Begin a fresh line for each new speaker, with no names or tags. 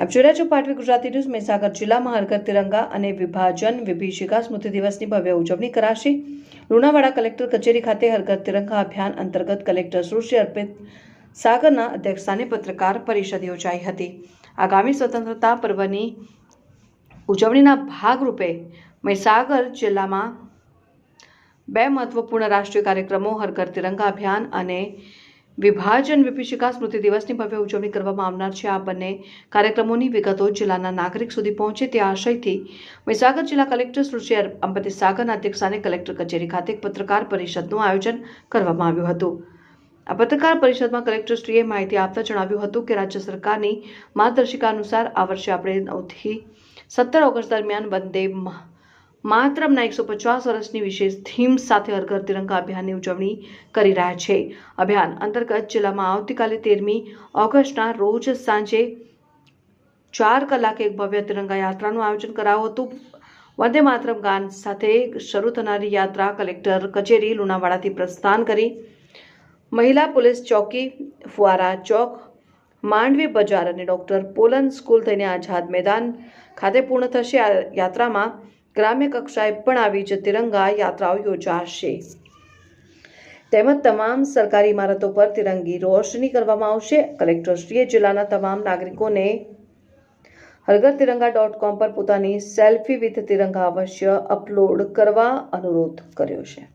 આપ જોઈ રહ્યા છો પાટવી ગુજરાતી ન્યૂઝ। મહીસાગર જિલ્લામાં હર ઘર તિરંગા અને વિભાજન વિભીષિકા સ્મૃતિ દિવસની ભવ્ય ઉજવણી કરાશે। લુણાવાડા કલેક્ટર કચેરી ખાતે હર ઘર તિરંગા અભિયાન અંતર્ગત કલેક્ટર સુશ્રી અર્પિત સાગરના અધ્યક્ષસ્થાને પત્રકાર પરિષદ યોજાઈ હતી। આગામી સ્વતંત્રતા પર્વની ઉજવણીના ભાગરૂપે મહીસાગર જિલ્લામાં બે મહત્વપૂર્ણ રાષ્ટ્રીય કાર્યક્રમો હર ઘર તિરંગા અભિયાન અને વિભાજન વિભીષિકા સ્મૃતિ દિવસની ભવ્ય ઉજવણી કરવામાં આવનાર છે। આ બંને કાર્યક્રમોની વિગતો જિલ્લાના નાગરિક સુધી પહોંચે તે આશયથી મહીસાગર જિલ્લા કલેક્ટર સુશ્રી અર્પિત સાગરના અધ્યક્ષસ્થાને કલેક્ટર કચેરી ખાતે એક પત્રકાર પરિષદનું આયોજન કરવામાં આવ્યું હતું। આ પત્રકાર પરિષદમાં કલેક્ટરશ્રીએ માહિતી આપતા જણાવ્યું હતું કે રાજ્ય સરકારની માર્ગદર્શિકા અનુસાર આ વર્ષે આપણે 9 થી 17 ઓગસ્ટ દરમિયાન વંદે માતરમના 150 વર્ષની વિશેષ થીમ સાથે હર ઘર તિરંગા અભિયાનની ઉજવણી કરી રહ્યા છે। અભિયાન અંતર્ગત જિલ્લામાં આવતીકાલે 13મી ઓગસ્ટના રોજ સાંજે 4 કલાકે એક ભવ્ય તિરંગા યાત્રાનું આયોજન કરાયું હતું। વંદે માતરમ ગાન સાથે શરૂ થનારી યાત્રા કલેક્ટર કચેરી લુણાવાડાથી પ્રસ્થાન કરી મહિલા પોલીસ ચોકી, ફુવારા ચોક, માંડવી બજાર અને ડોક્ટર પોલન સ્કૂલ થઈને આઝાદ મેદાન ખાતે પૂર્ણ થશે। આ યાત્રામાં ગ્રામ્ય કક્ષાએ પણ આવી જ તિરંગા યાત્રાઓ યોજાશે તેમજ તમામ સરકારી ઇમારતો પર તિરંગી રોશની કરવામાં આવશે। કલેક્ટરશ્રીએ જિલ્લાના તમામ નાગરિકોને હરઘરતિરંગા.com પર પોતાની સેલ્ફી વિથ તિરંગા અવશ્ય અપલોડ કરવા અનુરોધ કર્યો છે।